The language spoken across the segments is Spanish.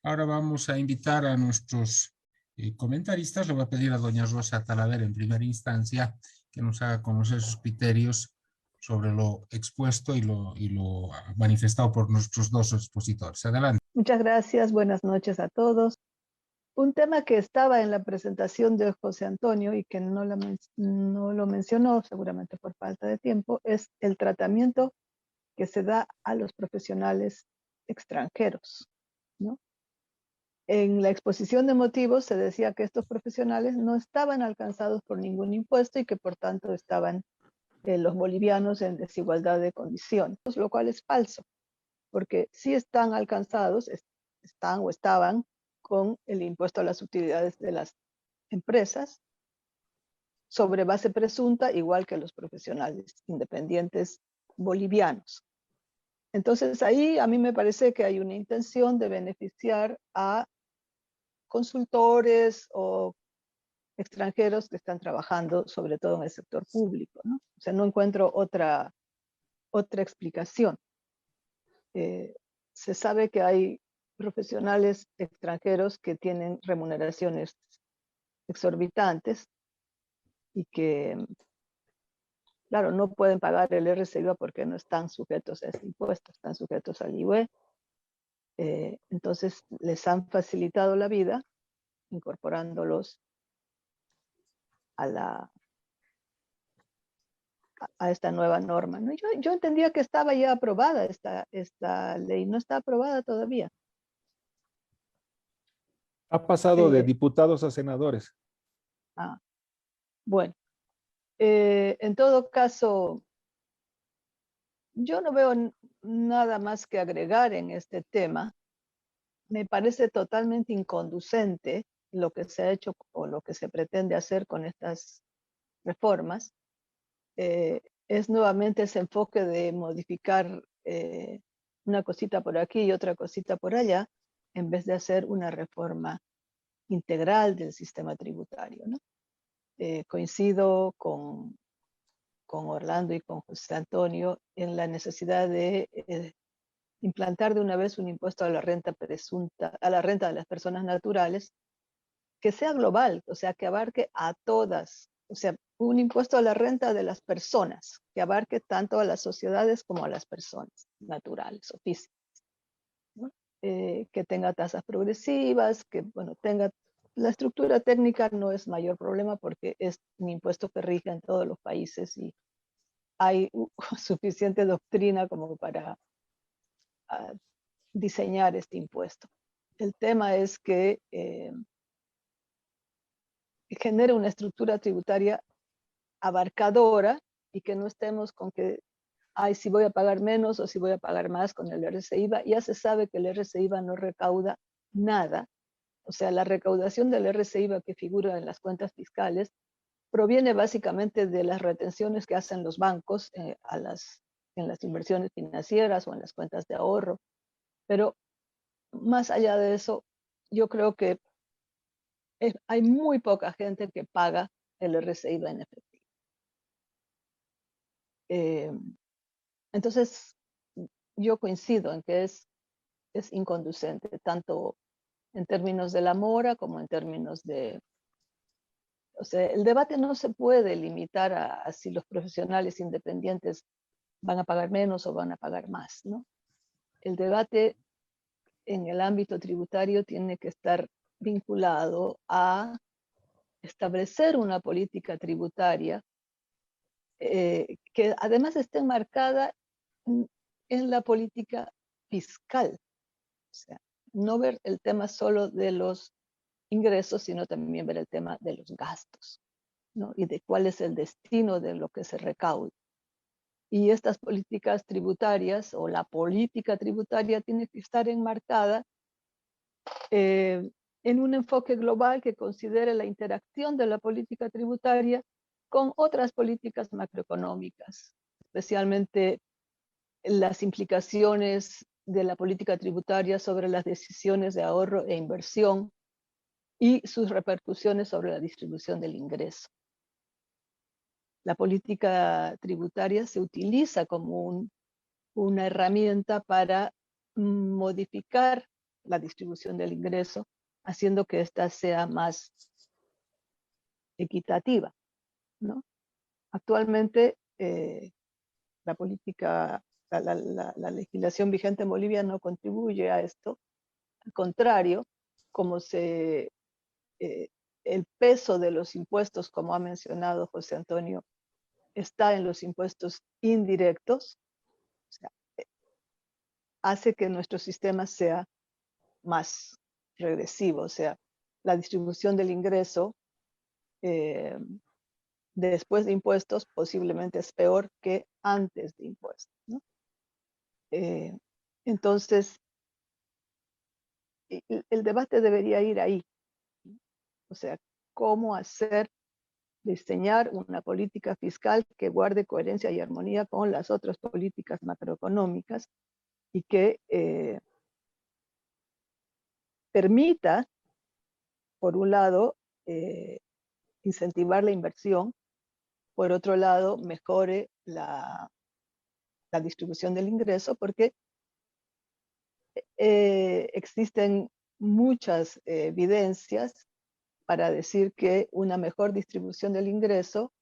Ahora vamos a invitar a nuestros comentaristas. Le voy a pedir a doña Rosa Talavera en primera instancia que nos haga conocer sus criterios sobre lo expuesto y lo manifestado por nuestros dos expositores. Adelante. Muchas gracias, buenas noches a todos. Un tema que estaba en la presentación de José Antonio y que no lo mencionó, seguramente por falta de tiempo, es el tratamiento que se da a los profesionales extranjeros, ¿no? En la exposición de motivos se decía que estos profesionales no estaban alcanzados por ningún impuesto y que por tanto estaban los bolivianos en desigualdad de condiciones, lo cual es falso, porque sí están alcanzados, están o estaban con el impuesto a las utilidades de las empresas sobre base presunta, igual que los profesionales independientes bolivianos. Entonces ahí a mí me parece que hay una intención de beneficiar a consultores o extranjeros que están trabajando sobre todo en el sector público, ¿no? O sea, no encuentro otra explicación. Se sabe que hay profesionales extranjeros que tienen remuneraciones exorbitantes y que, claro, no pueden pagar el RCIVA porque no están sujetos a ese impuesto, están sujetos al IVE. Entonces les han facilitado la vida incorporándolos a esta nueva norma, ¿no? Yo entendía que estaba ya aprobada esta ley, no está aprobada todavía. Ha pasado de diputados a senadores. Bueno, en todo caso, yo no veo nada más que agregar en este tema. Me parece totalmente inconducente lo que se ha hecho o lo que se pretende hacer con estas reformas. Es nuevamente ese enfoque de modificar una cosita por aquí y otra cosita por allá, en vez de hacer una reforma integral del sistema tributario, ¿no? Coincido con Orlando y con José Antonio en la necesidad de implantar de una vez un impuesto a la renta presunta, a la renta de las personas naturales, que sea global, o sea, que abarque a todas, o sea, un impuesto a la renta de las personas, que abarque tanto a las sociedades como a las personas naturales o físicas, ¿no? Que tenga tasas progresivas, que, bueno, tenga la estructura técnica no es mayor problema porque es un impuesto que rige en todos los países y hay suficiente doctrina como para diseñar este impuesto. El tema es que genere una estructura tributaria abarcadora y que no estemos con que, ay, si voy a pagar menos o si voy a pagar más con el RCIVA. Ya se sabe que el RCIVA no recauda nada. O sea, la recaudación del RCIVA que figura en las cuentas fiscales proviene básicamente de las retenciones que hacen los bancos en las inversiones financieras o en las cuentas de ahorro. Pero más allá de eso, yo creo que hay muy poca gente que paga el RCIVA en efectivo. Entonces, yo coincido en que es inconducente, tanto en términos de la mora como en términos de... O sea, el debate no se puede limitar a si los profesionales independientes van a pagar menos o van a pagar más, ¿no? El debate en el ámbito tributario tiene que estar vinculado a establecer una política tributaria que además esté enmarcada en la política fiscal. O sea, no ver el tema solo de los ingresos, sino también ver el tema de los gastos, ¿no? Y de cuál es el destino de lo que se recauda. Y estas políticas tributarias o la política tributaria tiene que estar enmarcada en un enfoque global que considere la interacción de la política tributaria con otras políticas macroeconómicas, especialmente las implicaciones de la política tributaria sobre las decisiones de ahorro e inversión y sus repercusiones sobre la distribución del ingreso. La política tributaria se utiliza como una herramienta para modificar la distribución del ingreso, haciendo que ésta sea más equitativa, ¿no? Actualmente, la política, la legislación vigente en Bolivia no contribuye a esto. Al contrario, como el peso de los impuestos, como ha mencionado José Antonio, está en los impuestos indirectos, o sea, hace que nuestro sistema sea más regresivo, o sea, la distribución del ingreso después de impuestos posiblemente es peor que antes de impuestos, ¿no? Entonces, el debate debería ir ahí, ¿no? O sea, cómo diseñar una política fiscal que guarde coherencia y armonía con las otras políticas macroeconómicas y que permita, por un lado, incentivar la inversión, por otro lado, mejore la distribución del ingreso, porque existen muchas evidencias para decir que una mejor distribución del ingreso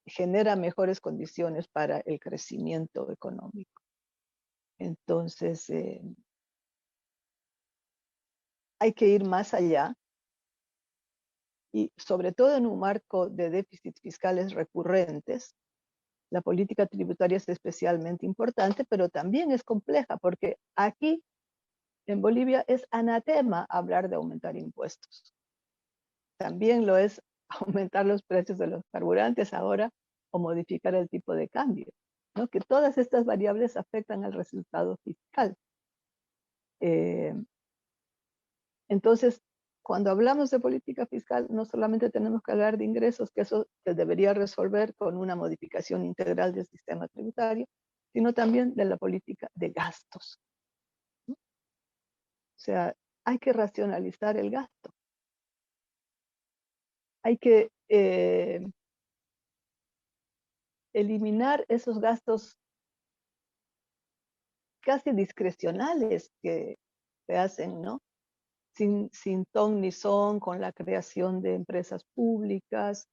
genera mejores condiciones para el crecimiento económico. Entonces, hay que ir más allá y sobre todo en un marco de déficits fiscales recurrentes. La política tributaria es especialmente importante, pero también es compleja porque aquí en Bolivia es anatema hablar de aumentar impuestos. También lo es aumentar los precios de los carburantes ahora o modificar el tipo de cambio, ¿no? Que todas estas variables afectan al resultado fiscal. Entonces, cuando hablamos de política fiscal, no solamente tenemos que hablar de ingresos, que eso se debería resolver con una modificación integral del sistema tributario, sino también de la política de gastos, ¿no? O sea, hay que racionalizar el gasto. Hay que eliminar esos gastos casi discrecionales que se hacen, ¿no? Sin ton ni son, con la creación de empresas públicas,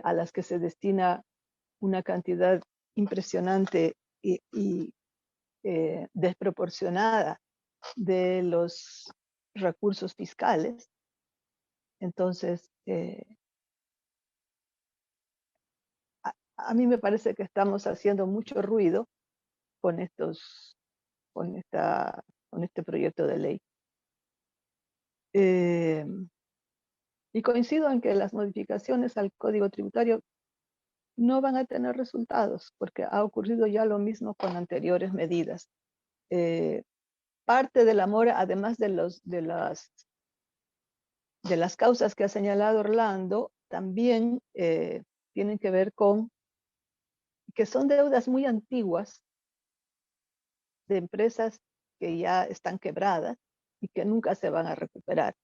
a las que se destina una cantidad impresionante y desproporcionada de los recursos fiscales. Entonces, a mí me parece que estamos haciendo mucho ruido con este proyecto de ley. Y coincido en que las modificaciones al Código Tributario no van a tener resultados, porque ha ocurrido ya lo mismo con anteriores medidas. Parte de la mora, además de las causas que ha señalado Orlando, también tienen que ver con que son deudas muy antiguas de empresas que ya están quebradas y que nunca se van a recuperar,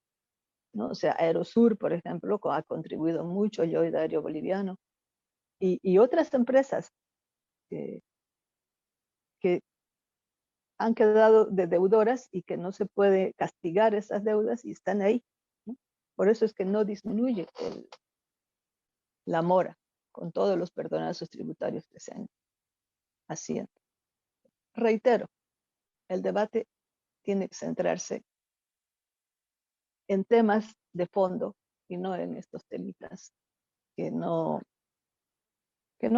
¿no? O sea, Aerosur, por ejemplo, ha contribuido mucho, Lloyd Aéreo Boliviano, y otras empresas que han quedado de deudoras y que no se puede castigar esas deudas y están ahí, ¿no? Por eso es que no disminuye la mora con todos los perdonazos tributarios que se han haciendo. Reitero, el debate tiene que centrarse en temas de fondo y no en estos temitas que no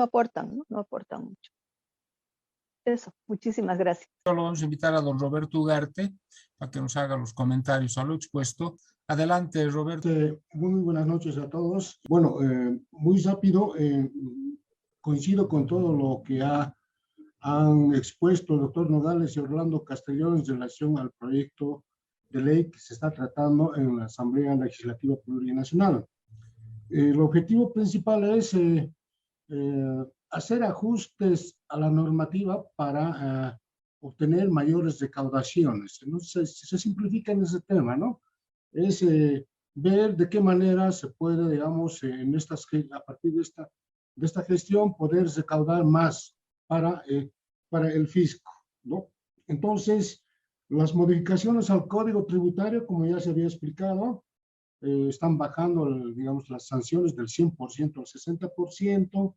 aportan, ¿no? No aportan mucho. Eso, muchísimas gracias. Solo vamos a invitar a don Roberto Ugarte para que nos haga los comentarios a lo expuesto. Adelante, Roberto. Muy buenas noches a todos. Bueno, muy rápido, coincido con todo lo que han expuesto el doctor Nogales y Orlando Castellón en relación al proyecto de ley que se está tratando en la Asamblea Legislativa Plurinacional. El objetivo principal es hacer ajustes a la normativa para obtener mayores recaudaciones. Entonces, se simplifica en ese tema, ¿no? Es ver de qué manera se puede, digamos, a partir de esta gestión, poder recaudar más para el fisco, ¿no? Entonces, Las modificaciones al Código Tributario, como ya se había explicado, están bajando, digamos, las sanciones del 100% al 60%,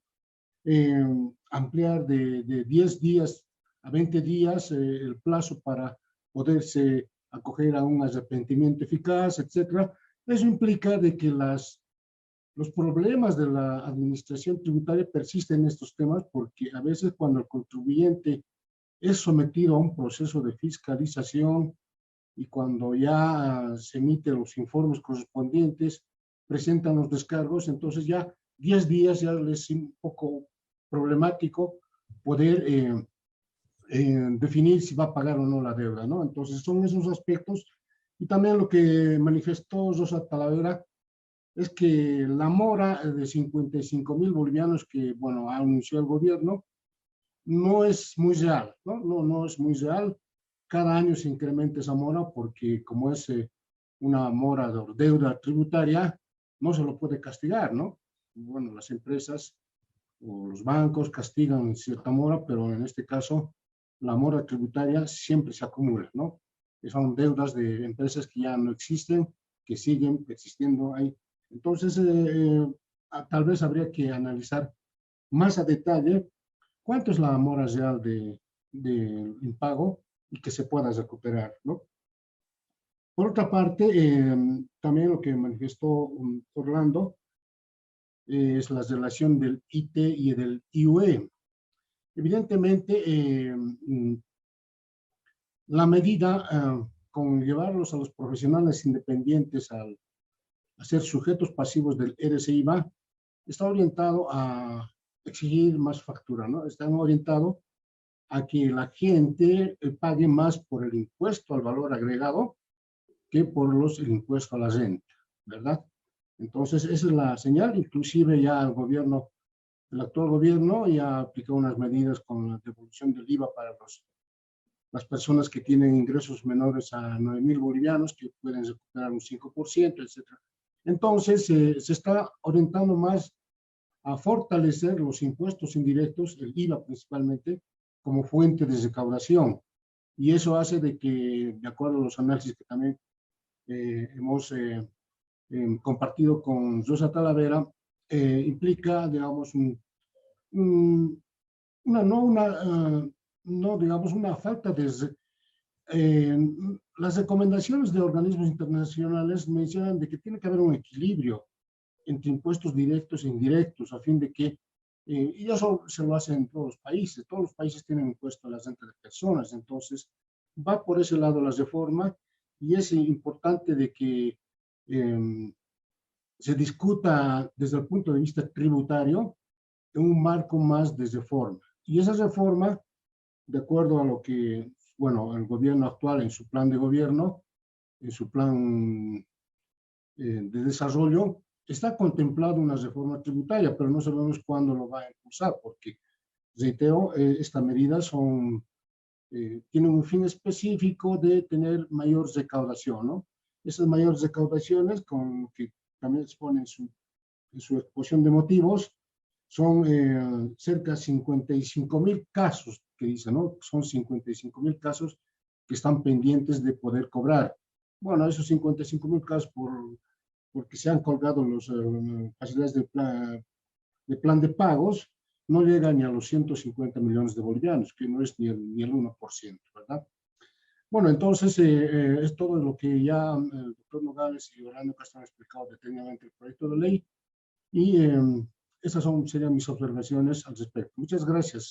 ampliar de 10 días a 20 días el plazo para poderse acoger a un arrepentimiento eficaz, etc. Eso implica de que los problemas de la administración tributaria persisten en estos temas, porque a veces cuando el contribuyente es sometido a un proceso de fiscalización y cuando ya se emiten los informes correspondientes, presentan los descargos, entonces ya 10 días ya les es un poco problemático poder definir si va a pagar o no la deuda, ¿no? Entonces son esos aspectos. Y también lo que manifestó Rosa Talavera es que la mora de 55.000 bolivianos que, bueno, anunció el gobierno, no es muy real, ¿no? No es muy real. Cada año se incrementa esa mora porque como es una mora de deuda tributaria, no se lo puede castigar, ¿no? Bueno, las empresas o los bancos castigan cierta mora, pero en este caso la mora tributaria siempre se acumula, ¿no? Son deudas de empresas que ya no existen, que siguen existiendo ahí. Entonces, tal vez habría que analizar más a detalle cuánto es la mora real de impago y que se pueda recuperar, ¿no? Por otra parte, también lo que manifestó Orlando es la relación del IT y del IUE. Evidentemente, la medida con llevarlos a los profesionales independientes a ser sujetos pasivos del RCIVA está orientado a exigir más factura, ¿no? Están orientados a que la gente pague más por el impuesto al valor agregado que por el impuesto a la renta, ¿verdad? Entonces, esa es la señal. Inclusive ya el actual gobierno ya aplicó unas medidas con la devolución del IVA para las personas que tienen ingresos menores a 9.000 bolivianos, que pueden recuperar un 5%, etc. Entonces, se está orientando más a fortalecer los impuestos indirectos, el IVA principalmente, como fuente de recaudación. Y eso hace de que, de acuerdo a los análisis que también hemos compartido con Rosa Talavera, implica, digamos, una falta de... las recomendaciones de organismos internacionales mencionan de que tiene que haber un equilibrio entre impuestos directos e indirectos, a fin de que, y eso se lo hacen en todos los países tienen impuesto a la renta de personas, entonces va por ese lado la reforma y es importante de que se discuta desde el punto de vista tributario en un marco más de reforma. Y esa reforma, de acuerdo a lo que, bueno, el gobierno actual en su plan de gobierno, en su plan de desarrollo, está contemplada una reforma tributaria, pero no sabemos cuándo lo va a impulsar, porque, reitero, estas medidas tienen un fin específico de tener mayor recaudación, ¿no? Esas mayores recaudaciones, con que también expone en su exposición de motivos, son cerca de 55.000 casos, que dicen, ¿no? Son 55.000 casos que están pendientes de poder cobrar. Bueno, esos 55.000 casos porque se han colgado las facilidades de plan de pagos, no llegan ni a los 150 millones de bolivianos, que no es ni el 1%, ¿verdad? Bueno, entonces es todo lo que ya el doctor Nogales y Orlando Castro han explicado detenidamente el proyecto de ley y esas serían mis observaciones al respecto. Muchas gracias.